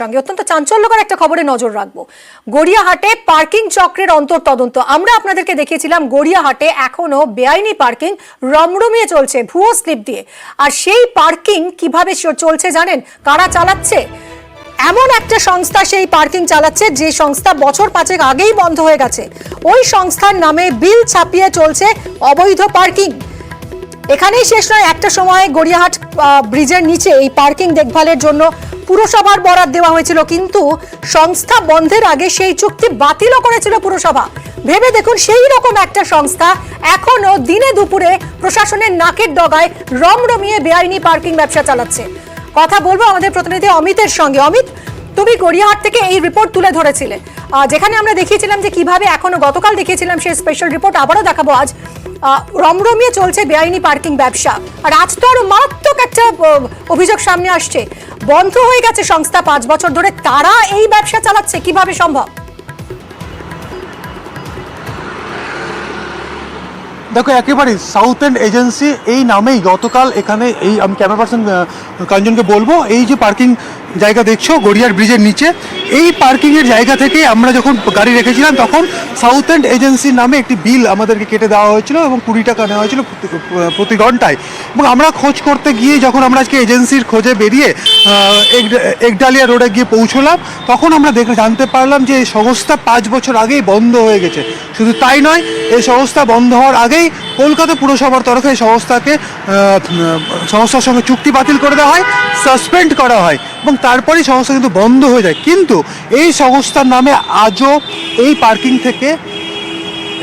সঙ্গে অত্যন্ত চাঞ্চল্যকর একটা খবরে নজর রাখবো। গড়িয়াহাটে পার্কিং চক্রের অন্তর্তদন্ত। আমরা আপনাদেরকে দেখিয়েছিলাম গড়িয়াহাটে এখনো বেআইনি পার্কিং রমরমিয়ে চলছে ভুয়ো স্লিপ দিয়ে। আর সেই পার্কিং কিভাবে চলছে জানেন? কারা চালাচ্ছে? এমন একটা সংস্থা সেই পার্কিং চালাচ্ছে যে সংস্থা বছর 5 আগেই বন্ধ হয়ে গেছে। ওই সংস্থার নামে বিল ছাপিয়ে চলছে অবৈধ পার্কিং। এখানেই শেষ নয়, একটা সময় গড়িয়াহাট ব্রিজের নিচে এই পার্কিং দেখভালের জন্য পুরসভার বরাদ দেওয়া হয়েছিল, কিন্তু সংস্থা বন্ধের আগে সেই চুক্তি বাতিলও করেছিল পুরসভা। ভেবে দেখুন, সেই রকম একটা সংস্থা এখনো দিনে দুপুরে প্রশাসনের নাকের ডগায় রমরমিয়ে বেআইনি পার্কিং ব্যবসা চালাচ্ছে। কথা বলবো আমাদের প্রতিনিধি অমিতের সঙ্গে। অমিত, তুমি গড়িয়াহাট থেকে এই রিপোর্ট তুলে ধরেছিলে, যেখানে আমরা দেখিয়েছিলাম যে কিভাবে এখনো, গতকাল দেখিয়েছিলাম সেই স্পেশাল রিপোর্ট, আবারও দেখাবো আজ। রমরমিয়ে চলছে বেআইনি পার্কিং ব্যবসা। আর আজ তো আরো মারাত্মক একটা অভিযোগ সামনে আসছে, বন্ধ হয়ে গেছে সংস্থা 5 বছর ধরে, তারা এই ব্যবসা চালাচ্ছে। কিভাবে সম্ভব? দেখো, একেবারে সাউথ এন্ড এজেন্সি এই নামেই গতকাল এখানে এই, আমি ক্যামেরা পার্সন কাঞ্জনকে বলবো, এই যে পার্কিং জায়গা দেখছো গড়িয়ার ব্রিজের নিচে, এই পার্কিংয়ের জায়গা থেকে আমরা যখন গাড়ি রেখেছিলাম তখন সাউথ এন্ড এজেন্সির নামে একটি বিল আমাদেরকে কেটে দেওয়া হয়েছিল এবং 20 টাকা নেওয়া হয়েছিল প্রতি ঘন্টায়। এবং আমরা খোঁজ করতে গিয়ে যখন আমরা আজকে এজেন্সির খোঁজে বেরিয়ে একডালিয়া রোডে গিয়ে পৌঁছলাম, তখন আমরা জানতে পারলাম যে এই সংস্থা 5 বছর আগেই বন্ধ হয়ে গেছে। শুধু তাই নয়, এই সংস্থা বন্ধ হওয়ার আগেই কলকাতা পুরসভার তরফে এই সংস্থার সঙ্গে চুক্তি বাতিল করে দেওয়া হয়, সাসপেন্ড করা হয় এবং তারপরেই সংস্থা কিন্তু বন্ধ হয়ে যায়। কিন্তু এই সংস্থার নামে আজও এই পার্কিং থেকে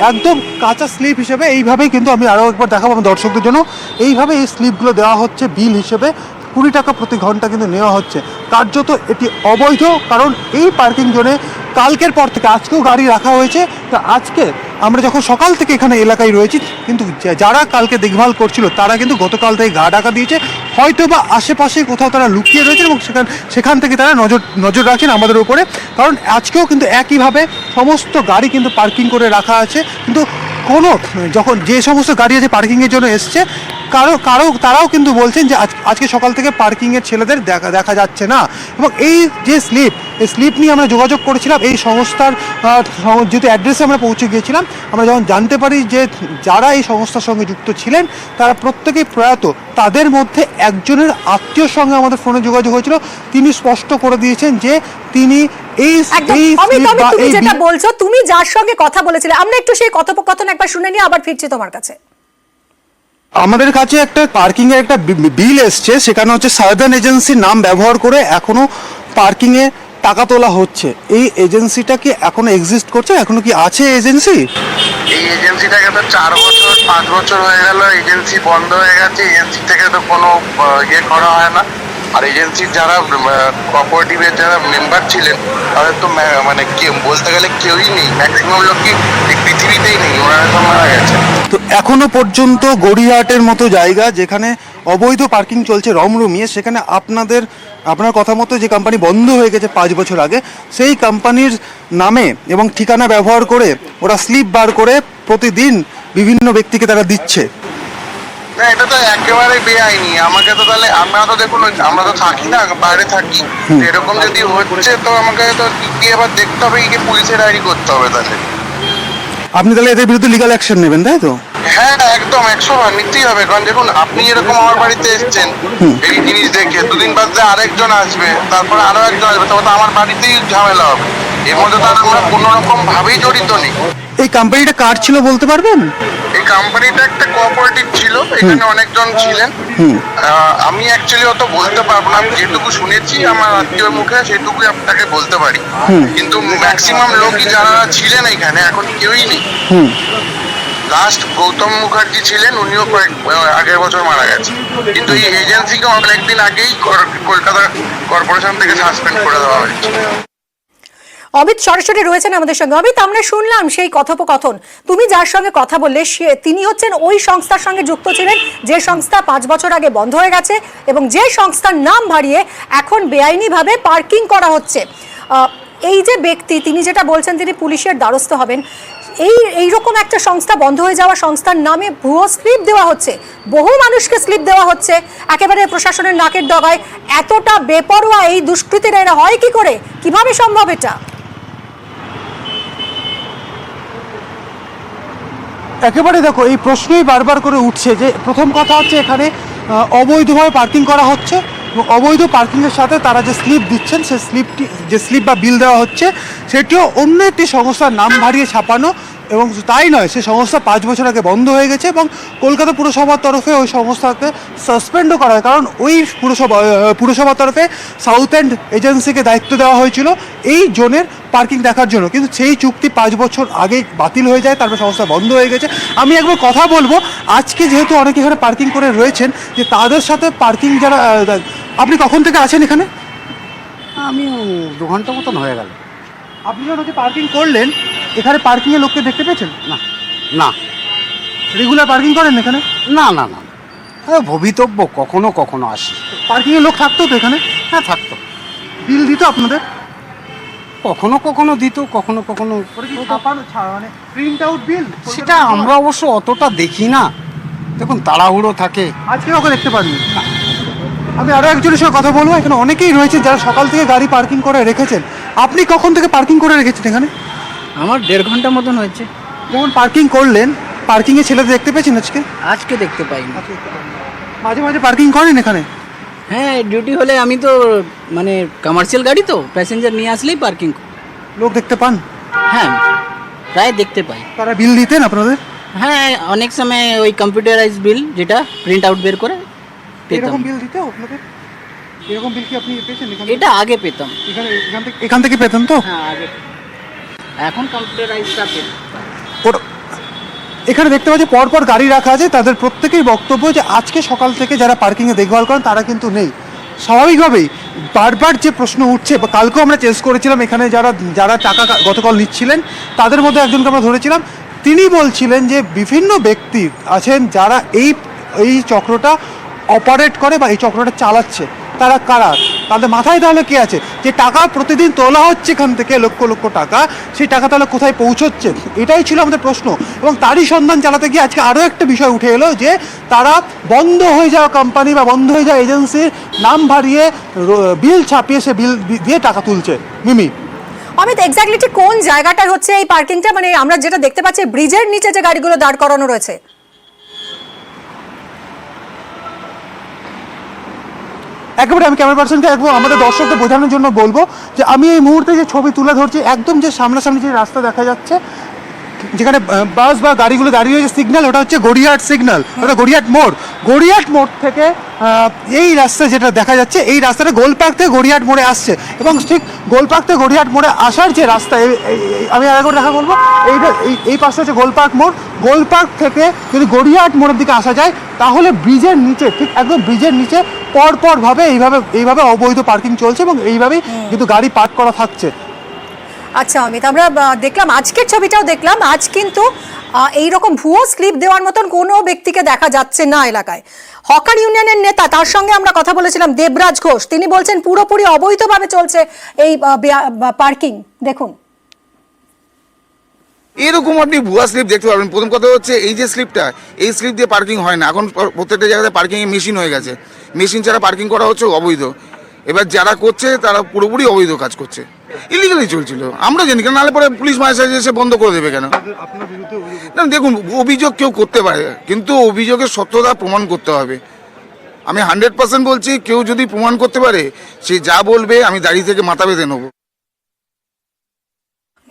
একদম কাঁচা স্লিপ হিসেবে এইভাবেই, কিন্তু আমি আরও একবার দেখাবো আমার দর্শকদের জন্য, এইভাবে এই স্লিপগুলো দেওয়া হচ্ছে বিল হিসেবে। 20 টাকা প্রতি ঘন্টা কিন্তু নেওয়া হচ্ছে। কার্যত এটি অবৈধ, কারণ এই পার্কিং জোনে কালকের পর থেকে আজকেও গাড়ি রাখা হয়েছে। তো আজকে আমরা যখন সকাল থেকে এখানে এলাকায় রয়েছি, কিন্তু যারা কালকে দেখভাল করছিল তারা কিন্তু গতকাল থেকে গা ডাকা দিয়েছে, হয়তো বা আশেপাশে কোথাও তারা লুকিয়ে রয়েছে এবং সেখান থেকে তারা নজর রাখেন আমাদের উপরে। কারণ আজকেও কিন্তু একইভাবে সমস্ত গাড়ি কিন্তু পার্কিং করে রাখা আছে, কিন্তু যখন যে সমস্ত গাড়ি আছে পার্কিংয়ের জন্য এসছে, তারাও কিন্তু বলছেন যে আজকে সকাল থেকে পার্কিংয়ের ছেলেদের দেখা যাচ্ছে না। এবং এই যে স্লিপ নিয়ে আমরা যোগাযোগ করেছিলাম এই সংস্থার যেহেতু অ্যাড্রেসে আমরা পৌঁছে গিয়েছিলাম, আমরা যখন জানতে পারি যে যারা এই সংস্থার সঙ্গে যুক্ত ছিলেন তারা প্রত্যেকেই প্রয়াত। তাদের মধ্যে একজনের আত্মীয়র সঙ্গে আমাদের ফোনে যোগাযোগ হয়েছিল, তিনি স্পষ্ট করে দিয়েছেন যে তিনি যেটা বলছো, তুমি যার সঙ্গে কথা বলেছিলে, আমরা একটু সেই কথোপকথন একবার শুনে নিয়ে আবার ফিরছি তোমার কাছে। আমাদের কাছে একটা পার্কিং এর একটা বিল এসছে, সেখানে হচ্ছে সাউদার্ন এজেন্সির নাম ব্যবহার করে এখনো পার্কিং এ টাকা তোলা হচ্ছে। এই এজেন্সিটা কি এখনো এক্সিস্ট করছে? এখনো কি আছে এজেন্সি? এই এজেন্সিটাকে তো 4 বছর 5 বছর হয়ে গেল এজেন্সি বন্ধ হয়ে গেছে। এজেন্সি থেকে তো কোনো ইয়ে করা হয় না। আর এজেন্সির যারা কোঅপারেটিভের যারা মেম্বার ছিলেন তাদের তো মানে বলতে গেলে কেউই নেই, ম্যাক্সিমাম লোকই পৃথিবীতেই নেই, ওনারা তো মারা গেছে। তো এখনো পর্যন্ত গড়িয়াহাটের মতো জায়গা যেখানে অবৈধ পার্কিং চলছে রমরমিয়ে, সেখানে আপনার কথা মতো যে কোম্পানি বন্ধ হয়ে গেছে 5 বছর আগে, সেই কোম্পানির নামে এবং ঠিকানা ব্যবহার করে ওরা স্লিপ বার করে প্রতিদিন বিভিন্ন ব্যক্তিকে তারা দিচ্ছে। না, এটা তো একেবারে বেআইনি। আমাকে তো তাহলে, আমরা তো দেখুন আমরা তো থাকি না, বাইরে থাকি, এরকম যদি হচ্ছে তো আমাকে তো গিয়ে আবার দেখতে হবে, গিয়ে পুলিশে ডায়েরি করতে হবে। তাহলে আপনি তাহলে এদের বিরুদ্ধে লিগাল অ্যাকশন নেবেন, তাই তো? হ্যাঁ, একদম 100বার নিতেই হবে। কারণ দেখুন, আপনি এরকম আমার বাড়িতে এসছেন এই জিনিস দেখে, 2 দিন বাদে আরেকজন আসবে, তারপরে আরো একজন আসবে, তবে তো আমার বাড়িতেই ঝামেলা হবে। এর মধ্যে তো আমরা কোনো রকম ভাবেই জড়িত নেই। এই কোম্পানিটা কার ছিল বলতে পারবেন? এই কোম্পানিটা একটা কোঅপারেটিভ ছিল, এখানে অনেকজন ছিলেন। আমি অ্যাকচুয়ালি অত বলতে পারবো না, আমি যেটুকু শুনেছি আমার আত্মীয়র মুখে সেটুকুই আপনাকে বলতে পারি। কিন্তু ম্যাক্সিমাম লোকই যারা ছিলেন এখানে এখন কেউই নেই। লাস্ট গৌতম মুখার্জি ছিলেন, উনিও আগের বছর মারা গেছে। কিন্তু এই এজেন্সিকে অনেকদিন আগেই কলকাতা কর্পোরেশন থেকে সাসপেন্ড করে দেওয়া হয়েছে। অমিত সরাসরি রয়েছেন আমাদের সঙ্গে। অমিত, আমরা শুনলাম সেই কথোপকথন। তুমি যার সঙ্গে কথা বললে তিনি হচ্ছেন ওই সংস্থার সঙ্গে যুক্ত ছিলেন যে সংস্থা 5 বছর আগে বন্ধ হয়ে গেছে এবং যে সংস্থার নাম ভারিয়ে এখন বেআইনিভাবে পার্কিং করা হচ্ছে। এই যে ব্যক্তি, তিনি যেটা বলছেন তিনি পুলিশের দ্বারস্থ হবেন, এইরকম একটা সংস্থা বন্ধ হয়ে যাওয়া সংস্থার নামে ভুয়ো স্লিপ দেওয়া হচ্ছে, বহু মানুষকে স্লিপ দেওয়া হচ্ছে একেবারে প্রশাসনের নাকের ডগায়। এতটা বেপরোয়া এই দুষ্কৃতীরা এরা হয় কি করে, কিভাবে সম্ভব এটা? একেবারে দেখো, এই প্রশ্নই বারবার করে উঠছে যে প্রথম কথা হচ্ছে এখানে অবৈধভাবে পার্কিং করা হচ্ছে এবং অবৈধ পার্কিংয়ের সাথে তারা যে স্লিপ দিচ্ছেন সেই স্লিপটি, যে স্লিপ বা বিল দেওয়া হচ্ছে সেটিও অন্য একটি সংস্থার নাম ভারিয়ে ছাপানো। এবং তাই নয়, সে সংস্থা 5 বছর আগে বন্ধ হয়ে গেছে এবং কলকাতা পুরসভার তরফে ওই সংস্থাকে সাসপেন্ডও করা হয়, কারণ ওই পুরসভার তরফে সাউথ এন্ড এজেন্সিকে দায়িত্ব দেওয়া হয়েছিল এই জোনের পার্কিং দেখার জন্য, কিন্তু সেই চুক্তি 5 বছর আগে বাতিল হয়ে যায়, তারপরে সংস্থা বন্ধ হয়ে গেছে। আমি একবার কথা বলবো, আজকে যেহেতু অনেকে এখানে পার্কিং করে রয়েছেন, যে তাদের সাথে পার্কিং যারা, আপনি কখন থেকে আছেন এখানে? আমি 2 ঘন্টা মতন হয়ে গেল। আপনি যখন হচ্ছে পার্কিং করলেন, এখানে পার্কিংয়ের লোককে দেখতে পেয়েছেন? না না রেগুলার পার্কিং করেন এখানে? না না না, ভবিতব্য কখনো কখনো আসি। পার্কিংয়ের লোক থাকতো তো এখানে? হ্যাঁ থাকতো। বিল দিত আপনাদের? কখনো কখনো দিত, কখনো কখনো। মানে প্রিন্ট আউট বিল? সেটা আমরা অবশ্য অতটা দেখি না, দেখুন তাড়াহুড়ো থাকে। আজকে ওকে দেখতে পারিনি। আমি আরও একজনের সঙ্গে কথা বলবো, এখানে অনেকেই রয়েছেন যারা সকাল থেকে গাড়ি পার্কিং করে রেখেছেন। আপনি কখন থেকে পার্কিং করে রেখেছেন এখানে? আমার 1.5 ঘন্টা মতন হয়েছে। যখন পার্কিং করলেন, পার্কিংয়ে ছেলেদের দেখতে পেয়েছেন আজকে? আজকে দেখতে পাইনি। মাঝে মাঝে পার্কিং করেন এখানে? হ্যাঁ, ডিউটি হলে আমি তো মানে কমার্শিয়াল গাড়ি তো, প্যাসেঞ্জার নিয়ে আসলেই পার্কিং। লোক দেখতে পান? হ্যাঁ, প্রায় দেখতে পাই। তারা বিল দিতেন আপনাদের? হ্যাঁ, অনেক সময় ওই কম্পিউটারাইজ বিল, যেটা প্রিন্ট আউট বের করে পেতাম। এরকম বিল দিতে আপনাদের? এরকম বিল কি আপনি পেয়েছেন এখানে? এটা আগে পেতাম। এখান থেকে পেতেন তো? হ্যাঁ আগে, এখন কম্পিউটারাইজটা পেতাম। এখানে দেখতে পাচ্ছি পরপর গাড়ি রাখা আছে, তাদের প্রত্যেকেই বক্তব্য যে আজকে সকাল থেকে যারা পার্কিংয়ে দেখভাল করেন তারা কিন্তু নেই। স্বাভাবিকভাবেই বারবার যে প্রশ্ন উঠছে, বা কালকেও আমরা চেস করেছিলাম, এখানে যারা টাকা গতকাল নিচ্ছিলেন তাদের মধ্যে একজনকে আমরা ধরেছিলাম। তিনি বলছিলেন যে বিভিন্ন ব্যক্তি আছেন যারা এই চক্রটা অপারেট করে বা এই চক্রটা চালাচ্ছে। তারা কারা? তাদের মাথায় তাহলে কে আছে? যে টাকা প্রতিদিন তোলা হচ্ছে এখান থেকে লক্ষ লক্ষ টাকা, সেই টাকা তাহলে কোথায় পৌঁছচ্ছে? এটাই ছিল আমাদের প্রশ্ন। এবং তারই সন্ধান চালাতে গিয়ে আজকে আরও একটা বিষয় উঠে এলো যে তারা বন্ধ হয়ে যাওয়া কোম্পানি বা বন্ধ হয়ে যাওয়া এজেন্সির নাম ভারিয়ে বিল ছাপিয়ে সে বিল দিয়ে টাকা তুলছে। মিমি, অমিত, এক্স্যাক্টলি ঠিক কোন জায়গাটায় হচ্ছে এই পার্কিংটা? মানে আমরা যেটা দেখতে পাচ্ছি ব্রিজের নিচে যে গাড়িগুলো দাঁড় করানো রয়েছে। একেবারে আমি ক্যামেরা পার্সনকে একদম আমাদের দর্শকদের বোঝানোর জন্য বলবো যে আমি এই মুহূর্তে যে ছবি তুলে ধরছি, একদম যে সামনাসামনি যে রাস্তা দেখা যাচ্ছে, যেখানে বাস বা গাড়িগুলো দাঁড়িয়ে রয়েছে, সিগন্যাল ওটা হচ্ছে গড়িয়াহাট সিগন্যাল, ওটা গড়িয়াহাট মোড়। গড়িয়াহাট মোড় থেকে এই রাস্তা যেটা দেখা যাচ্ছে, এই রাস্তাটা গোলপার্ক থেকে গড়িয়াহাট মোড়ে আসছে এবং ঠিক গোলপার্ক থেকে গড়িয়াহাট মোড়ে আসার যে রাস্তা, আমি আরেকবার দেখা বলবো, এই পাশে হচ্ছে গোলপার্ক মোড়। গোলপার্ক থেকে যদি গড়িয়াহাট মোড়ের দিকে আসা যায় তাহলে ব্রিজের নিচে, ঠিক একদম ব্রিজের নিচে পরপরভাবে এইভাবে অবৈধ পার্কিং চলছে এবং এইভাবেই কিন্তু গাড়ি পার্ক করা থাকছে। আচ্ছা অমিত, আমরা দেখলাম আজকের ছবিটাও দেখলাম, আজ কিন্তু এইরকম ভুয়ো স্লিপ দেওয়ার মতন কোনো ব্যক্তিকে দেখা যাচ্ছে না এলাকায়। হকার ইউনিয়নের নেতা, তার সঙ্গে আমরা কথা বলেছিলাম, দেবরাজ ঘোষ, তিনি বলছেন পুরোপুরি অবৈধভাবে চলছে এই পার্কিং। দেখুন, এরকম আপনি ভুয়া স্লিপ দেখতে পারবেন। প্রথম কথা হচ্ছে এই যে স্লিপটা, এই স্লিপ দিয়ে পার্কিং হয় না। এখন প্রত্যেকটা জায়গাতে পার্কিং মেশিন হয়ে গেছে, মেশিন ছাড়া পার্কিং করা হচ্ছে অবৈধ। এবার যারা করছে তারা পুরোপুরি অবৈধ কাজ করছে, ইলিগালি চলছিল। আমরা জানি কেন, নাহলে পরে পুলিশ মাঝে এসে বন্ধ করে দেবে কেন? না দেখুন, অভিযোগ কেউ করতে পারে, কিন্তু অভিযোগের সত্যতা প্রমাণ করতে হবে। আমি 100% বলছি, কেউ যদি প্রমাণ করতে পারে, সে যা বলবে আমি দাঁড়িয়ে থেকে মাথা বেঁধে নেবো।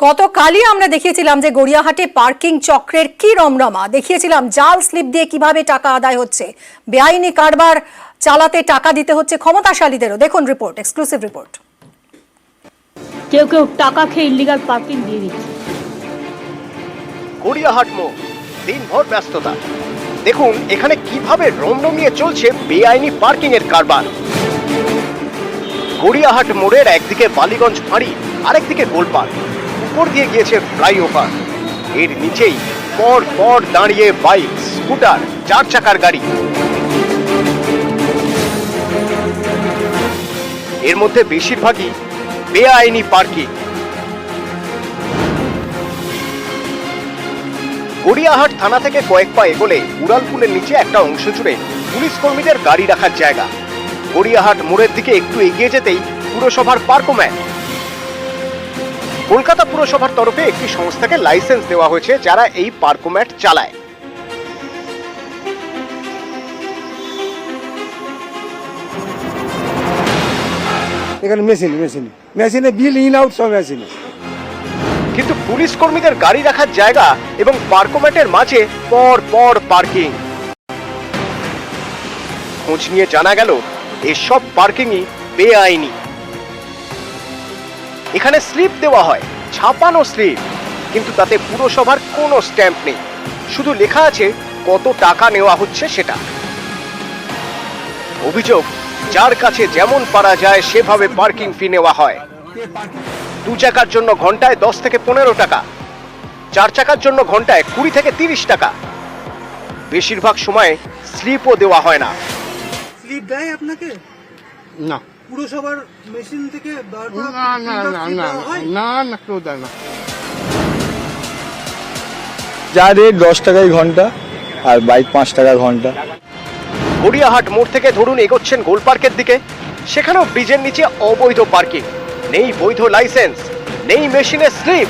গতকালই আমরা দেখিয়েছিলাম যে গড়িয়াহাটে পার্কিং চক্রের কি রমরমা, দেখিয়েছিলাম জাল স্লিপ দিয়ে কিভাবে টাকা আদায় হচ্ছে, বেআইনি কারবার চালাতে টাকা দিতে হচ্ছে ক্ষমতাশালীদেরও। দেখুন রিপোর্ট, এক্সক্লুসিভ রিপোর্ট। কেউ কেউ টাকা খেয়ে ইলিগাল পার্কিং দিয়ে দিচ্ছে। গড়িয়াহাট মোড় দিনভর ব্যস্ততা। দেখুন এখানে কিভাবে রমরমিয়ে চলছে বেআইনি পার্কিং এর কারবার। গড়িয়াহাট মোড়ের একদিকে বালিগঞ্জ ফাঁড়ি, আরেকদিকে গোলপার্ক, উপর দিয়ে গিয়েছে ফ্লাইওভার, এর নিচেই পর পর দাঁড়িয়ে বাইক, স্কুটার, 4 চাকার গাড়ি। এর মধ্যে বেশিরভাগই বেআইনি পার্কিং। গড়িয়াহাট থানা থেকে কয়েক পা এগোলে উড়ালপুলের নিচে একটা অংশ জুড়ে পুলিশ কর্মীদের গাড়ি রাখার জায়গা। গড়িয়াহাট মোড়ের দিকে একটু এগিয়ে যেতেই পুরসভার পার্কোম্যাট। কলকাতা পুরসভার তরফে একটি সংস্থাকে লাইসেন্স দেওয়া হয়েছে যারা এই পার্কোম্যাট চালায়। এখানে মেশিনে বিল ইন আউট সব মেশিনে। কিন্তু পুলিশ কর্মীদের গাড়ি রাখার জায়গা এবং পার্কোম্যাটের মাঝে পর পর পার্কিং। খোঁজ নিয়ে জানা গেল এসব পার্কিংই বেআইনি। এখানে স্লিপ দেওয়া হয়, ছাপানো স্লিপ, কিন্তু তাতে পুরসভার কোনো স্ট্যাম্প নেই, শুধু লেখা আছে কত টাকা নেওয়া হচ্ছে সেটা। অভিযোগ, যার কাছে যেমন পারা যায় সেভাবে পার্কিং ফি নেওয়া হয়। 2 চাকার জন্য ঘন্টায় 10 থেকে 15 টাকা, 4 চাকার জন্য ঘন্টায় 20 থেকে 30 টাকা। বেশিরভাগ সময় স্লিপও দেওয়া হয় না। স্লিপ দেয় আপনাকে? না পুরসভার মেশিন থেকে না কেউ দেয় না। যা রেট 10 টাকায় ঘন্টা আর বাইক 5 টাকা ঘন্টা। গড়িয়াহাট মোড় থেকে ধরুন এগোচ্ছেন গোল পার্কের দিকে, সেখানেও ব্রিজের নিচে অবৈধ পার্কিং, নেই বৈধ লাইসেন্স, নেই মেশিনের স্লিপ।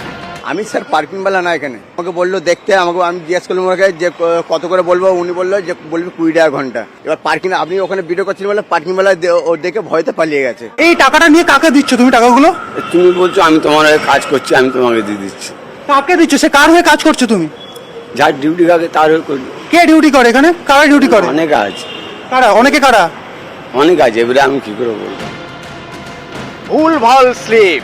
আমি স্যার পার্কিং বালা না এখানে, আমাকে বললো দেখতে, আমাকে আমি জিজ্ঞেস করলাম ওনাকে যে কত করে বলবো, উনি বললো যে বলবে 20 টাকা ঘন্টা। এবার পার্কিং আপনি ওখানে ভিডিও করছিলেন বলে পার্কিং বালা ও দেখে ভয়তে পালিয়ে গেছে। এই টাকাটা নিয়ে কাকে দিচ্ছ তুমি টাকাগুলো? তুমি বলছো আমি তোমার হয়ে কাজ করছি, আমি তোমাকে দিয়ে দিচ্ছি। কাকে দিচ্ছ? সে কার হয়ে কাজ করছো তুমি? যার ডিউটি থাকে তার হয়ে করি। কে ডিউটি করে এখানে? কারা ডিউটি করে? অনেক আছে। কারা? অনেকে কারা? অনেক আছে, এবারে আমি কি করে বলবো। ভুলভাল স্লিপ,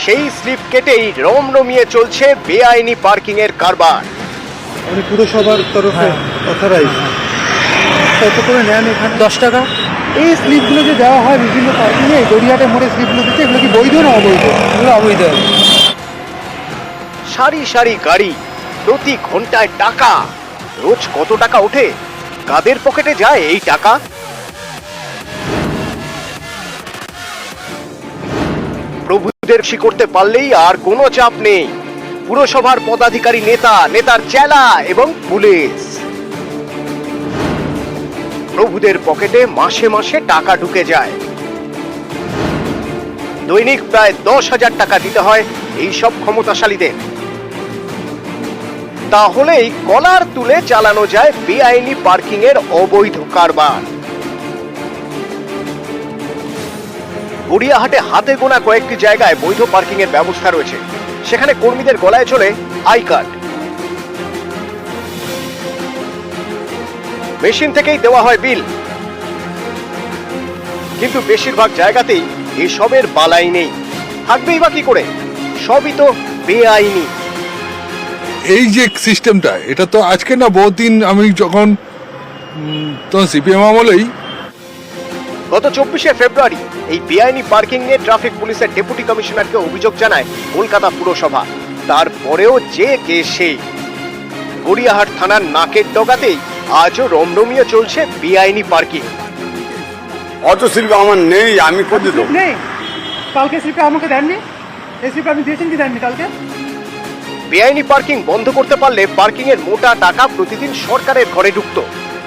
সেই স্লিপ কেটেই রমরমিয়ে চলছে বেআইনি পার্কিং এর কারবার। উনি পুরসভার তরফে অথরাইজ কত করে নেন এখানে? 10 টাকা। এই স্লিপগুলো যে দেওয়া হয় বিভিন্ন পার্কিংয়ে, গড়িয়াহাটে মোড়ে স্লিপগুলো দিচ্ছে, এগুলো কি বৈধ না অবৈধ? এগুলো অবৈধ। সারি সারি গাড়ি, প্রতি ঘন্টায় টাকা। রোজ কত টাকা ওঠে? কাদের পকেটে যায় এই টাকা? প্রভুদের খুশি করতে পারলেই আর কোনো চাপ নেই। পুরসভার পদাধিকারী, নেতার চেলা এবং পুলিশ। প্রভুদের পকেটে মাসে মাসে টাকা ঢুকে যায়। দৈনিক প্রায় 10,000 টাকা দিতে হয় এই সব ক্ষমতাশালীদের। তাহলেই কলার তুলে চালানো যায় বেআইনি পার্কিং এর অবৈধ কারবার। গড়িয়াহাটে হাতে গোনা কয়েকটি জায়গায় বৈধ পার্কিং এর ব্যবস্থা রয়েছে, সেখানে কর্মীদের গলায় চলে আই কার্ড। মেশিন থেকেই দেওয়া হয় বিল, কিন্তু বেশিরভাগ জায়গাতেই এসবের বালাই নেই। থাকবেই বা কি করে? সবই তো বেআইনি। এই যে সিস্টেমটা, এটা তো আজকে না, বহুদিন আমি যখন তখন সিপিএম আমলেই। গত 24শে ফেব্রুয়ারি এই বেআইনি পার্কিং নিয়ে ট্রাফিক পুলিশের ডেপুটি কমিশনারকে অভিযোগ জানায় কলকাতা পুরসভা। তারপরেও যে কেস সেই। গড়িয়াহাট থানার নাকের ডগাতেই আজও রমরমিয়ে চলছে বেআইনি পার্কিং। অত শিল্প আমার নেই, আমি করে দেবো। নেই? কালকে স্লিপে আমাকে দেননি? এই স্লিপে আপনি দিয়েছেন কি দেননি কালকে? বেআইনি পার্কিং বন্ধ করতে পারলে পার্কিং এর মোটা টাকা প্রতিদিন সরকারের ঘরে ঢুকতো,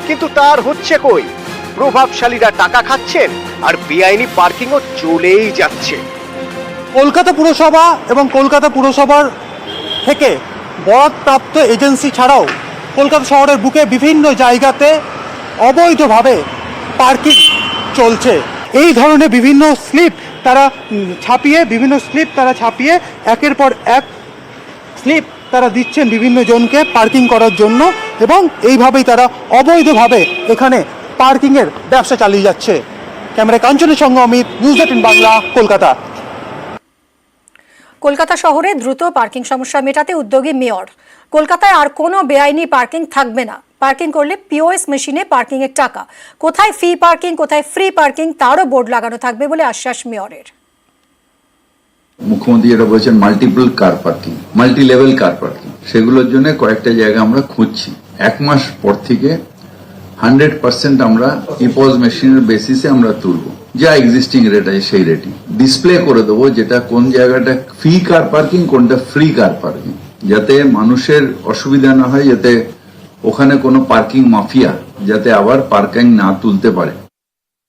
কিন্তু তার হচ্ছে কই? প্রভাবশালীরা টাকা খাচ্ছেন আর বেআইনি পার্কিংও চলেই যাচ্ছে। কলকাতা পুরসভা এবং কলকাতা পুরসভার থেকে বরাদপ্রাপ্ত এজেন্সি ছাড়াও কলকাতা শহরের বুকে বিভিন্ন জায়গাতে অবৈধভাবে পার্কিং চলছে। এই ধরনের বিভিন্ন স্লিপ তারা ছাপিয়ে একের পর এক স্লিপ তারা দিচ্ছেন বিভিন্ন জনকে পার্কিং করার জন্য, এবং এইভাবেই তারা অবৈধভাবে এখানে পার্কিংয়ের ব্যবসা চালিয়ে যাচ্ছে। ক্যামেরায় কাঞ্চনের সঙ্গে অমিত, নিউজ 18 বাংলা, কলকাতা। কলকাতা শহরে দ্রুত পার্কিং সমস্যা মেটাতে উদ্যোগী মেয়র। কলকাতায় আর কোনো বেআইনি পার্কিং থাকবে না। পার্কিং করলে পিওএস মেশিনে পার্কিং এর টাকা। কোথায় ফি পার্কিং, কোথায় ফ্রি পার্কিং, তারও বোর্ড লাগানো থাকবে বলে আশ্বাস মেয়রের। মুখ্যমন্ত্রী যেটা বলেছেন, multiple car parking, multi level car parking, সেগুলোর জন্য কয়েকটা জায়গা আমরা খুঁজছি। 1 মাস পর থেকে 100% আমরা ইপোজ মেশিনের বেসিসে আমরা তুলবো, যা এক্সিস্টিং রেট আছে সেই রেটই ডিসপ্লে করে দেবো, যেটা কোন জায়গাটা ফ্রি কার পার্কিং, কোনটা ফ্রি কার পার্কিং। যাতে মানুষের অসুবিধা না হয়, যাতে ওখানে কোনো পার্কিং মাফিয়া যাতে আবার পার্কিং না তুলতে পারে।